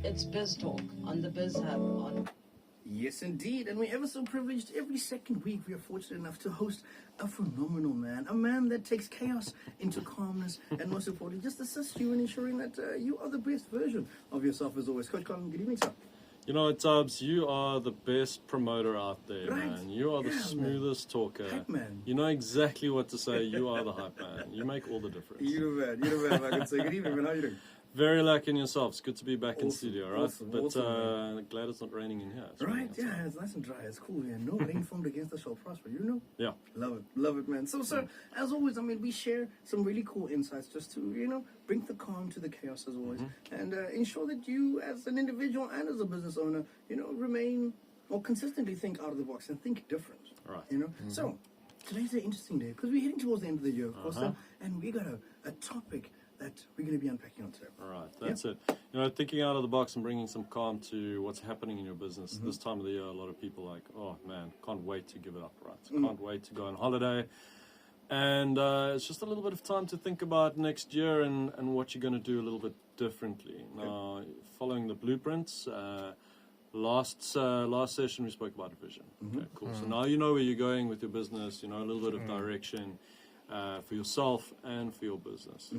It's Biz Talk on the Biz Hub on. Yes, indeed. And we're ever so privileged. Every second week, we are fortunate enough to host a phenomenal man. A man that takes chaos into calmness and, most importantly, just assists you in ensuring that you are the best version of yourself as always. Coach Colin, good evening, sir. You know, Tubbs, you are the best promoter out there, Right. man. You are the smoothest talker. Hype man. You know exactly what to say. You are the hype man. You make all the difference. You're the man. You're the man, I can say. Good evening, man. How are you doing? Very lucky in yourself. It's good to be back in Awesome, studio, right? awesome, but awesome, glad it's not raining in here. It's Right, raining outside. yeah, it's nice and dry. It's cool, yeah. No rain formed against us shall prosper, you know? Yeah. Love it, man. So, sir, as always, I mean, we share some really cool insights just to, you know, bring the calm to the chaos as always, and ensure that you, as an individual and as a business owner, you know, remain or consistently think out of the box and think different. Right. You know? So, today's an interesting day because we're heading towards the end of the year, of course, sir, and we got a topic that we're going to be unpacking on today. All right, that's it. You know, thinking out of the box and bringing some calm to what's happening in your business. This time of the year, a lot of people are like, oh man, can't wait to give it up, right? Can't wait to go on holiday. And it's just a little bit of time to think about next year and what you're going to do a little bit differently. Now, following the blueprints, last session we spoke about vision. Okay, cool. So now you know where you're going with your business, you know, a little bit of direction for yourself and for your business.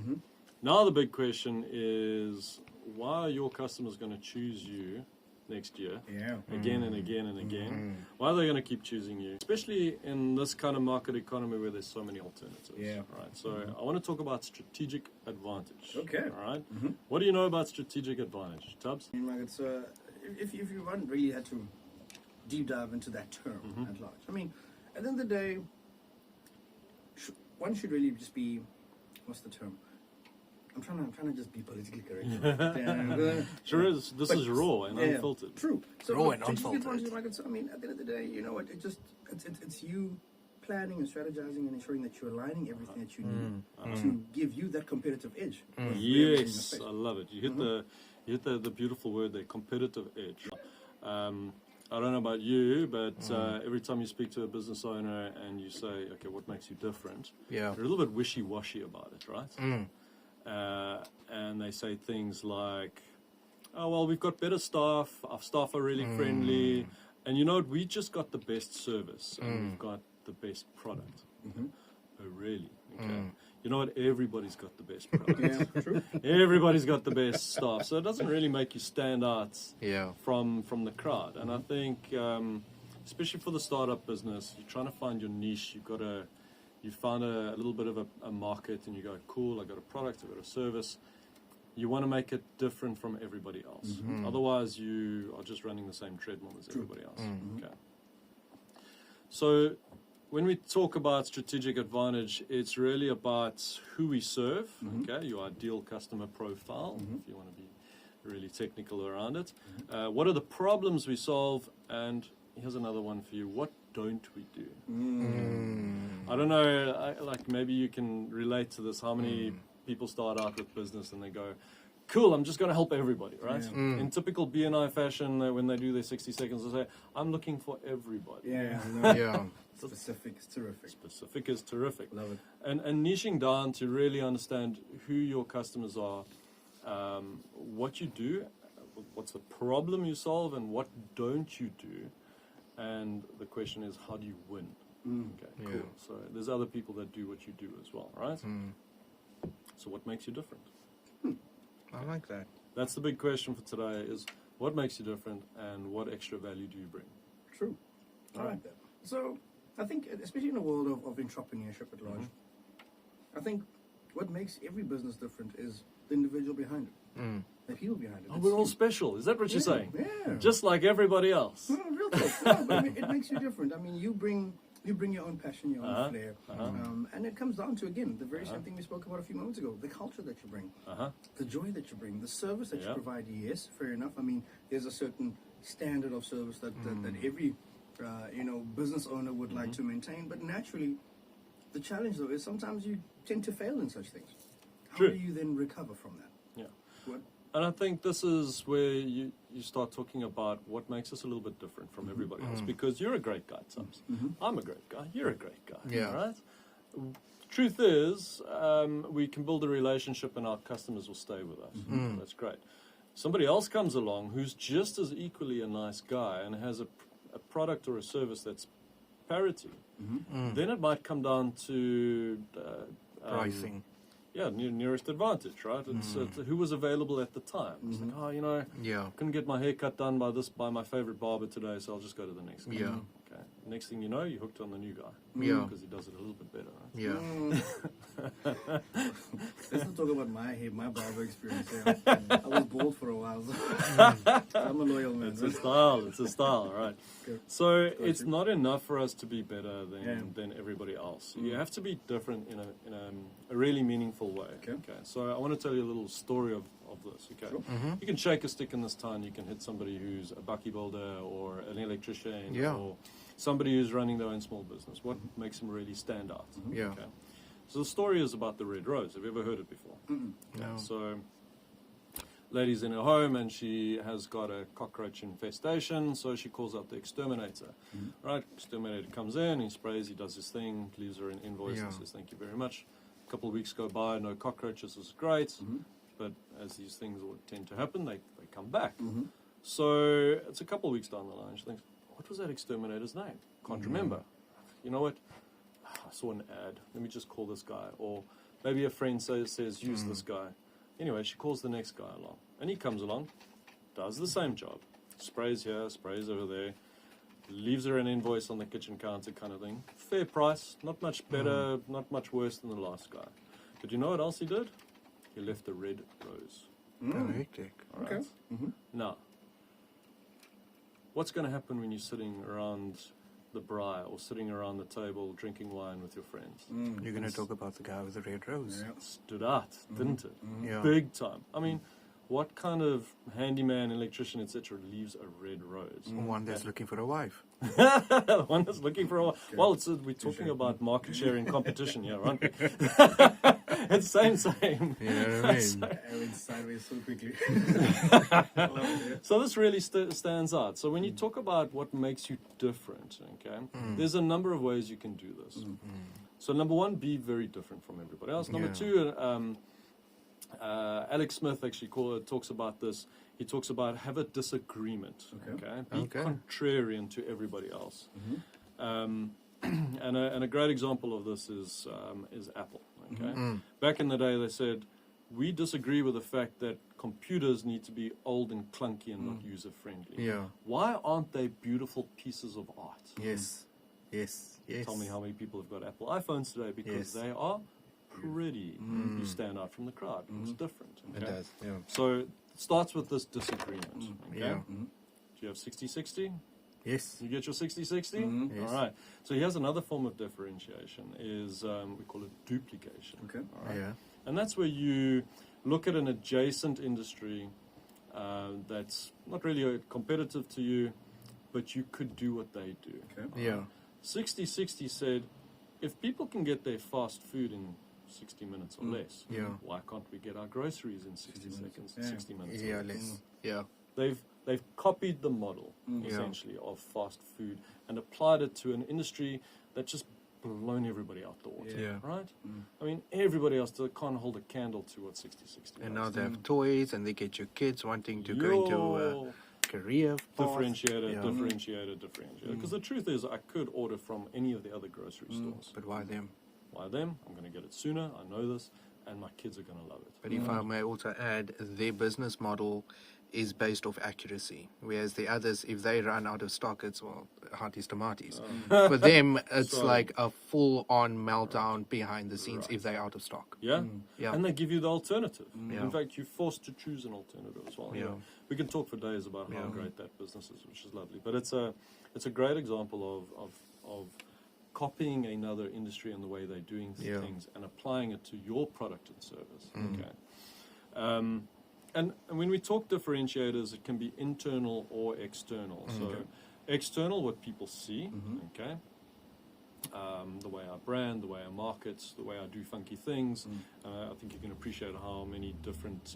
Now the big question is, why are your customers going to choose you next year again and again and again? Why are they going to keep choosing you? Especially in this kind of market economy where there's so many alternatives. Right. So I want to talk about strategic advantage. Okay. All right. What do you know about strategic advantage, Tubbs? I mean, like it's, if you haven't really had to deep dive into that term at large, I mean, at the end of the day, one should really just be, what's the term? I'm trying to just be politically correct. Sure is. This is raw and unfiltered. True. So Raw and strategic unfiltered. advantage, like it's, I mean, at the end of the day, you know what? It's you planning and strategizing and ensuring that you're aligning everything that you need to give you that competitive edge. Yes, I love it. You hit the beautiful word there, competitive edge. I don't know about you, but every time you speak to a business owner and you say, okay, what makes you different? Yeah. They're a little bit wishy-washy about it, right? And they say things like, oh, well, we've got better staff, our staff are really friendly, and you know what, we just got the best service, and we've got the best product. Oh, really? Okay. You know what, everybody's got the best product. True. Everybody's got the best staff, so it doesn't really make you stand out from from the crowd. And I think, especially for the startup business, you're trying to find your niche. You found a little bit of a market, and you go, cool, I got a product, I got a service. You want to make it different from everybody else. Otherwise, you are just running the same treadmill as everybody else. Okay. So when we talk about strategic advantage, it's really about who we serve, okay, your ideal customer profile, if you want to be really technical around it. What are the problems we solve? And here's another one for you. What don't we do? I don't know, like maybe you can relate to this. How many people start out with business and they go, cool, I'm just going to help everybody, right? In typical BNI fashion, when they do their 60 seconds, they say, I'm looking for everybody. Specific is terrific. Specific is terrific. Love it. And niching down to really understand who your customers are, what you do, what's the problem you solve, and what don't you do. And the question is, how do you win? Okay, cool. So there's other people that do what you do as well, right? So what makes you different? I like that. That's the big question for today is, what makes you different and what extra value do you bring? True. I like that. So I think, especially in the world of entrepreneurship at large, I think what makes every business different is the individual behind it. The people behind it. Oh, we're all special. Is that what you're saying? Yeah. Just like everybody else. No, real talk. No, but I mean, it makes you different. I mean, you bring your own passion, your own flair. And it comes down to, again, the very same thing we spoke about a few moments ago, the culture that you bring, the joy that you bring, the service that you provide. Yes, fair enough. I mean, there's a certain standard of service that every business owner would like to maintain. But naturally, the challenge, though, is sometimes you tend to fail in such things. How do you then recover from that? And I think this is where you start talking about what makes us a little bit different from everybody else. Because you're a great guy, Tubbs. I'm a great guy. You're a great guy. Yeah. Right? Truth is, we can build a relationship and our customers will stay with us. That's great. somebody else comes along who's just as equally a nice guy and has a product or a service that's parity, then it might come down to Pricing. Yeah, nearest advantage, right? It's who was available at the time. It's like, oh, Yeah. couldn't get my hair cut done by my favorite barber today, so I'll just go to the next guy. Yeah. Okay. Next thing you know, you're hooked on the new guy. Yeah. Because he does it a little bit better, right? Yeah. Let's not talk about my barber experience. Yeah. I was bald for a while. So I'm a loyal man. It's a style. It's a style, all right? Good. So Got it's you. not enough for us to be better Yeah. than everybody else. You have to be different in a really meaningful way. Okay. So I want to tell you a little story of this. Okay. Sure. You can shake a stick in this town. You can hit somebody who's a bucky builder or an electrician Yeah. or somebody who's running their own small business. What makes them really stand out? Yeah. Okay. So the story is about the red rose. Have you ever heard it before? No. So, lady's in her home and she has got a cockroach infestation, so she calls out the exterminator. Right, exterminator comes in, he sprays, he does his thing, leaves her an invoice and Yeah. says thank you very much. A couple of weeks go by, no cockroaches, is great, but as these things would tend to happen, they come back. So it's a couple of weeks down the line, she thinks, what was that exterminator's name? Can't remember. You know what? I saw an ad. Let me just call this guy. Or maybe a friend says use this guy. Anyway, she calls the next guy along. And he comes along, does the same job. Sprays here, sprays over there. Leaves her an invoice on the kitchen counter kind of thing. Fair price. Not much better, not much worse than the last guy. But you know what else he did? He left a red rose. Oh, hectic. All Okay. right? Now, what's going to happen when you're sitting around the braai or sitting around the table drinking wine with your friends? You're going to talk about the guy with the red rose. Yeah. Stood out, didn't it? Yeah. Big time. I mean, what kind of handyman, electrician, etc. leaves a red rose? One that's looking for a wife. One that's looking for a... Well, we're talking about market share in competition here, aren't we? It's same. You know what I mean? I went sideways so quickly. I love it. So this really stands out. So when you talk about what makes you different, okay, there's a number of ways you can do this. So number one, be very different from everybody else. Number Yeah. two, Alex Smith actually talks about this. He talks about have a disagreement. Okay, be Okay. contrarian to everybody else. And a great example of this is Apple. Okay, back in the day they said we disagree with the fact that computers need to be old and clunky and not user friendly. Yeah. Why aren't they beautiful pieces of art? Yes. Yes. Yes. Tell me how many people have got Apple iPhones today because Yes. they are pretty. You stand out from the crowd. It's different. It Okay? does. Yeah. So it starts with this disagreement. Okay? Yeah. Do you have 60-60? Yes. You get your 60-60? Yes. All right. So here's another form of differentiation is we call it duplication. Okay. All right? Yeah. And that's where you look at an adjacent industry that's not really competitive to you, but you could do what they do. Okay. Yeah. 60-60 said, if people can get their fast food in 60 minutes or less, Yeah. why can't we get our groceries in 60 seconds, Yeah. 60 minutes? Yeah. or less? Less. Yeah. They've copied the model, essentially, of fast food and applied it to an industry that just blown everybody out the water, Yeah. right? I mean, everybody else can't hold a candle to what 60-60 And does. now they have toys, and they get your kids wanting to go into a career path. differentiator. Because the truth is, I could order from any of the other grocery stores. But why them? Why them? I'm going to get it sooner. I know this, and my kids are going to love it. But if I may also add, their business model is based off accuracy, whereas the others, if they run out of stock, it's, well, hearties tomatoes. For them, it's So- like a full-on meltdown behind the scenes if they're out of stock. Yeah? Yeah. And they give you the alternative. Yeah. In fact, you're forced to choose an alternative as well. You Yeah. know, we can talk for days about how Yeah. great that business is, which is lovely. But it's a great example of copying another industry and the way they're doing Yeah. things and applying it to your product and service. Okay. And when we talk differentiators, it can be internal or external. So external, what people see, okay? The way I brand, the way I market, the way I do funky things. I think you can appreciate how many different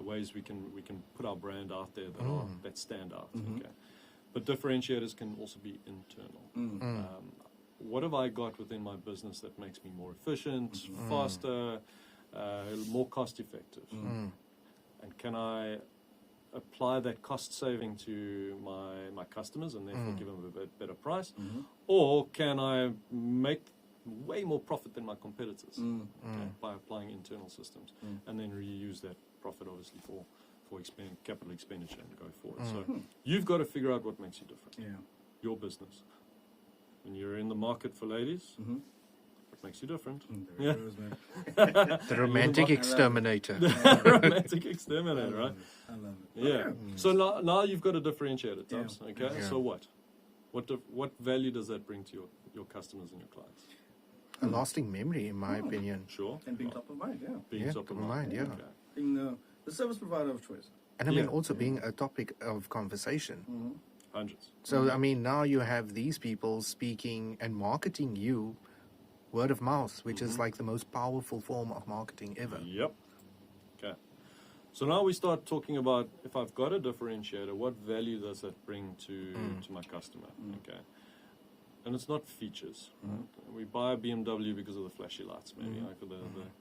ways we can put our brand out there that stand out. Okay, but differentiators can also be internal. What have I got within my business that makes me more efficient, faster, more cost effective? and can I apply that cost saving to my customers and therefore give them a bit better price, or can I make way more profit than my competitors by applying internal systems and then reuse that profit obviously for capital expenditure and go forward. So you've got to figure out what makes you different. Yeah. Your business. When you're in the market for ladies, what makes you different? There Yeah. it goes, man. The romantic exterminator. Romantic exterminator, right? I love it. Yeah. Okay. So now you've got to differentiate it, Tubbs. Okay. Yeah. So what value does that bring to your customers and your clients? A lasting memory, in my opinion. Sure. And being top of mind, yeah. Being Yeah, top of top of mind, yeah. Okay. Being the service provider of choice. And I mean, Yeah. also being a topic of conversation. Hundreds. So, I mean, now you have these people speaking and marketing you word of mouth, which is like the most powerful form of marketing ever. Yep. Okay. So now we start talking about, if I've got a differentiator, what value does that bring to my customer? Okay. And it's not features. Right? We buy a BMW because of the flashy lights, maybe. Like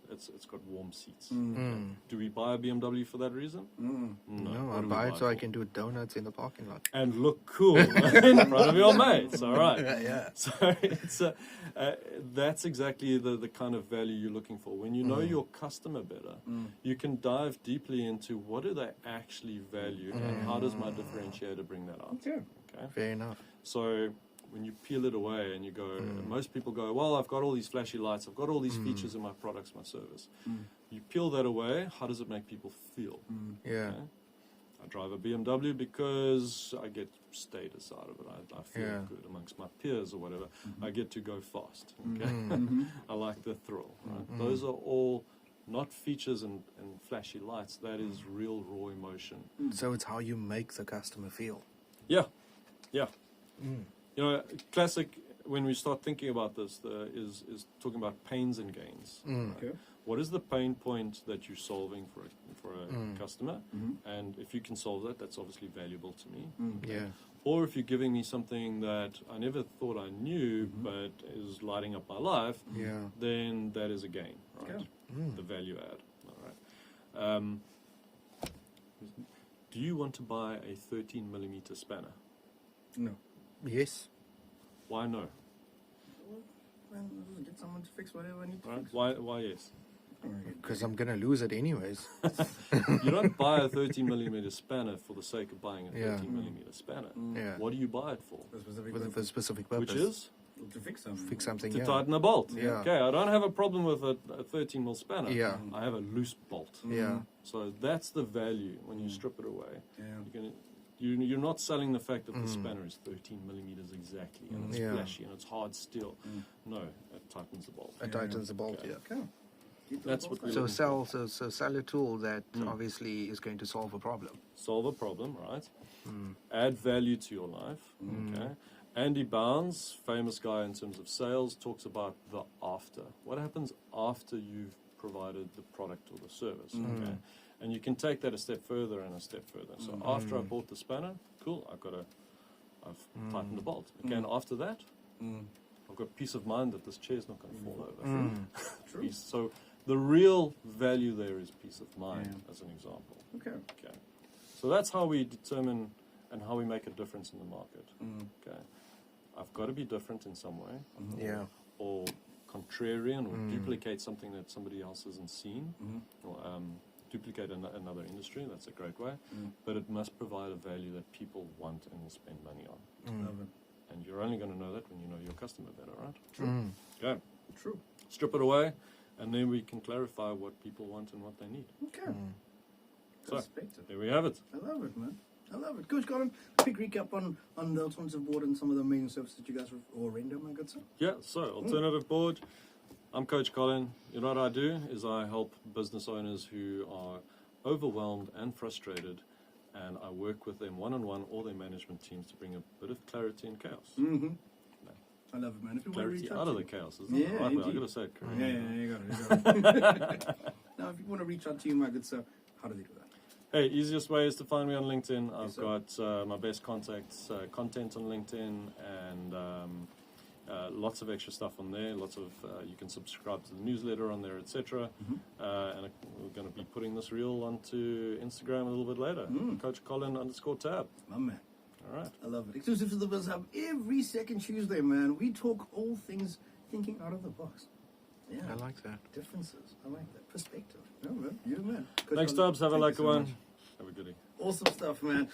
it's got warm seats. Okay. Do we buy a BMW for that reason? No. No, What I do we buy it so I for? can do donuts in the parking lot. And look cool in front of your mates. All right. Yeah. So it's that's exactly the kind of value you're looking for. When you know your customer better, you can dive deeply into what do they actually value and how does my differentiator bring that out. Okay. Okay. Fair enough. So when you peel it away and you go, most people go, well, I've got all these flashy lights, I've got all these features in my products, my service. You peel that away, how does it make people feel? Yeah. Okay? I drive a BMW because I get status out of it. I feel good amongst my peers or whatever. I get to go fast. Okay, I like the thrill. Right? Those are all not features and flashy lights. That is real raw emotion. So it's how you make the customer feel. Yeah, yeah. You know, classic when we start thinking about this is talking about pains and gains. Right? Okay. What is the pain point that you're solving for a customer? And if you can solve that, that's obviously valuable to me. Yeah. Or if you're giving me something that I never thought I knew but is lighting up my life, Yeah. then that is a gain, right? Okay. The value add. All right. Do you want to buy a 13mm spanner? No. Yes. Why no? Man, get someone to fix whatever I need to Right? fix. Why yes? Because I'm going to lose it anyways. You don't buy a 13mm spanner for the sake of buying a Yeah. 13mm spanner. Yeah. What do you buy it for? For a specific For a specific purpose. Which is to fix something. Fix something, to yeah. tighten a bolt. Yeah. Okay, I don't have a problem with a 13mm spanner. Yeah. I have a loose bolt. Yeah. So that's the value when you strip it away. Yeah. You're not selling the fact that the spanner is 13mm exactly and it's Yeah. flashy and it's hard steel. No, it tightens the bolt. It tightens the bolt, Okay. yeah. Okay. Keep That's those what we bolts So sell a tool that obviously is going to solve a problem. Solve a problem, right? Add value to your life. Okay. Andy Bounds, famous guy in terms of sales, talks about the after. What happens after you've provided the product or the service? Okay. And you can take that a step further and a step further. So after I bought the spanner, cool, I've tightened the bolt. Okay, and after that, I've got peace of mind that this chair's not going to fall over. True. So the real value there is peace of mind, as an example. Okay. Okay. So that's how we determine and how we make a difference in the market. Okay. I've got to be different in some way. Yeah. Or contrarian or duplicate something that somebody else hasn't seen. Or duplicate another industry. That's a great way. But it must provide a value that people want and will spend money on. Love it. And you're only going to know that when you know your customer better, right? True. Okay. True. Strip it away, and then we can clarify what people want and what they need. Okay. So, Perspective. there we have it. I love it, man. I love it. Coach Colin, quick recap on the alternative board and some of the main services that you guys render, my good sir. Yeah, so alternative board. I'm Coach Colin. You know what I do is I help business owners who are overwhelmed and frustrated, and I work with them one-on-one or their management teams to bring a bit of clarity and chaos. I love it, man. If you want to Clarity reach out out of to the chaos, isn't it? Yeah, Right, well, I indeed. got to say it correct. Yeah, you got it. Now, if you want to reach out to you, my good sir, how do they do that? Hey, easiest way is to find me on LinkedIn. I've Yes, sir. got my best contacts, content on LinkedIn, and Lots of extra stuff on there. Lots of you can subscribe to the newsletter on there, etc. And we're going to be putting this reel onto Instagram a little bit later. Coach Colin _tab. My man. All right. I love it. Exclusive to the Biz Hub every second Tuesday, man. We talk all things thinking out of the box. Yeah. I like that. Differences. I like that. Perspective. No, man. You, man. Coach Thanks, Colin, Tubbs. Have a thank you lucky so one. much. Have a goodie. Awesome stuff, man.